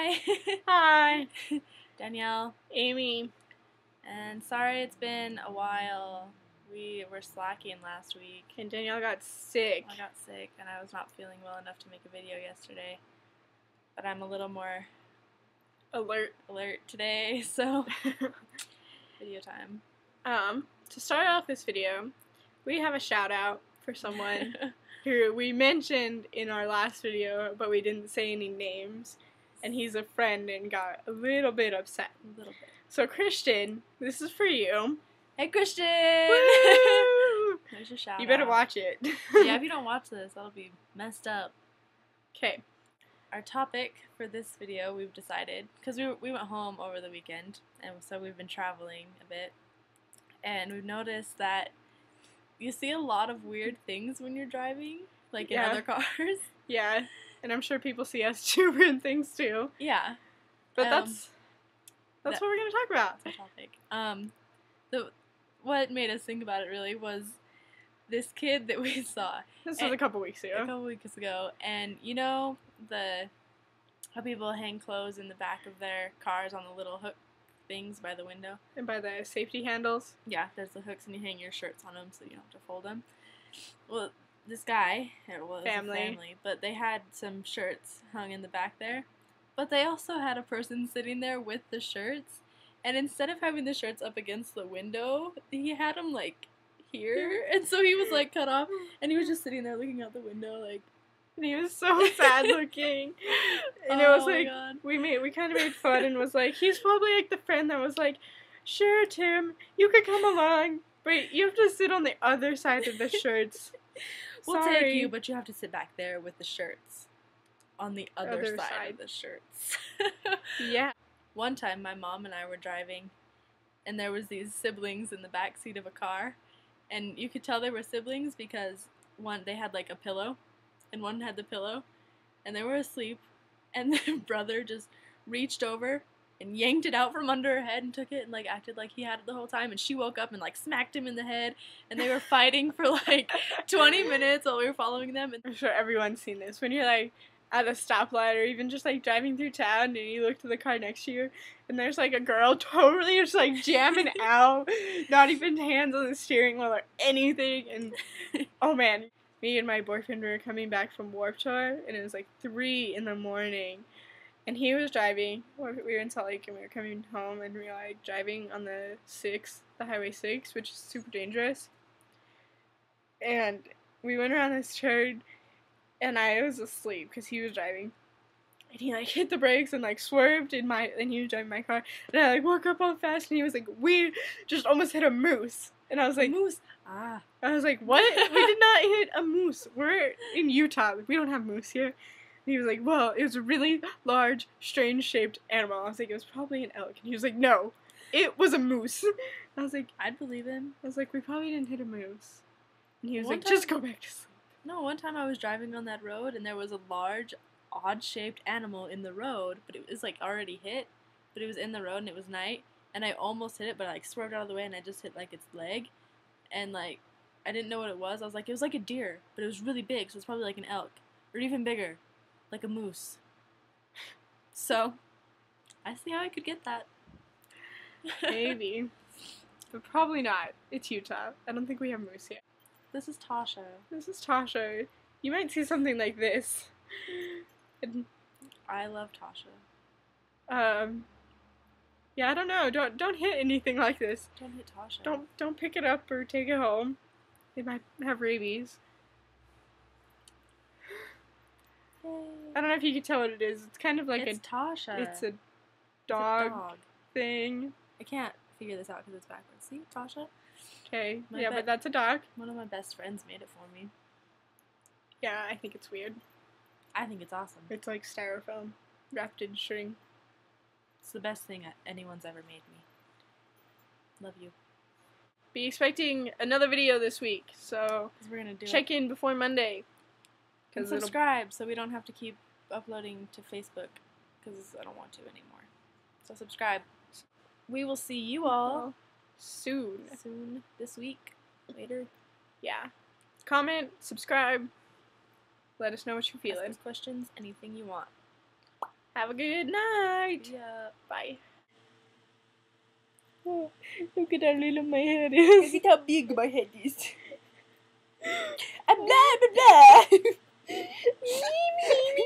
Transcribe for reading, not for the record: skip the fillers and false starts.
Hi. Hi, Danielle. Amy. And sorry it's been a while. We were slacking last week. And Danielle got sick. I got sick and I was not feeling well enough to make a video yesterday. But I'm a little more Alert. today, so video time. To start off this video, we have a shout out for someone who we mentioned in our last video, but we didn't say any names. And he's a friend and got a little bit upset. A little bit. So Christian, this is for you. Hey Christian! Woo! There's your shout out. You better watch it. Yeah, if you don't watch this, that'll be messed up. Okay. Our topic for this video, we've decided, because we went home over the weekend, and so we've been traveling a bit, and we've noticed that you see a lot of weird things when you're driving, like in other cars. Yeah, and I'm sure people see us do weird things too. Yeah. But that's what we're going to talk about. That's our topic. What made us think about it really was this kid that we saw. This was a couple weeks ago. A couple weeks ago, and you know how people hang clothes in the back of their cars on the little hook things by the window? And by the safety handles? Yeah, there's the hooks and you hang your shirts on them so you don't have to fold them. Well, this guy, it was a family, but they had some shirts hung in the back there. But they also had a person sitting there with the shirts, and instead of having the shirts up against the window, he had them like here, and so he was like cut off, and he was just sitting there looking out the window like. And he was so sad looking. And it was like, we kind of made fun and was like, he's probably like the friend that was like, sure, Tim, you could come along, but you have to sit on the other side of the shirts. We'll take you, but you have to sit back there with the shirts on the other side of the shirts. Yeah. One time my mom and I were driving, and there was these siblings in the back seat of a car, and you could tell they were siblings because they had like a pillow, and one had the pillow, and they were asleep, and the brother just reached over and yanked it out from under her head and took it and like acted like he had it the whole time, and she woke up and like smacked him in the head, and they were fighting for like 20 minutes while we were following them. And I'm sure everyone's seen this when you're like at a stoplight or even just like driving through town and you look to the car next to you and there's like a girl totally just like jamming out, not even hands on the steering wheel or anything, and oh man. Me and my boyfriend were coming back from Warped Tour, and it was like 3 in the morning, and he was driving. We were in Salt Lake, and we were coming home, and we were like driving on the Highway 6, which is super dangerous. And we went around this turn, and I was asleep because he was driving, and he like hit the brakes and like swerved and he was driving my car, and I like woke up all fast, and he was like, we just almost hit a moose. And I was like, moose? Ah. I was like, what? We did not hit a moose. We're in Utah. We don't have moose here. And he was like, well, it was a really large, strange-shaped animal. I was like, it was probably an elk. And he was like, no, it was a moose. I was like, I'd believe him. I was like, we probably didn't hit a moose. And he was like, just go back to sleep. No, one time I was driving on that road, and there was a large, odd-shaped animal in the road, but it was like already hit, but it was in the road, and it was night. And I almost hit it, but I like swerved out of the way, and I just hit like its leg, and like I didn't know what it was. I was like, it was like a deer, but it was really big, so it's probably like an elk, or even bigger, like a moose. So I see how I could get that. Maybe, but probably not. It's Utah. I don't think we have moose here. This is Tasha. This is Tasha. You might see something like this. I love Tasha. Yeah, I don't know. Don't hit anything like this. Don't hit Tasha. Don't pick it up or take it home. They might have rabies. Yay. I don't know if you can tell what it is. It's kind of like Tasha. It's a dog thing. I can't figure this out because it's backwards. See, Tasha? Okay. Yeah, but that's a dog. One of my best friends made it for me. Yeah, I think it's weird. I think it's awesome. It's like styrofoam wrapped in string. It's the best thing anyone's ever made me. Love you. Be expecting another video this week, so we're gonna check in before Monday. And subscribe so we don't have to keep uploading to Facebook, because I don't want to anymore. So subscribe. We will see you all soon this week. Later. Yeah. Comment, subscribe. Let us know what you're feeling. Ask us questions, anything you want. Bye. Have a good night. Yeah. Bye. Oh, look at how little my head is. Look at how big my head is. Blah, blah, blah.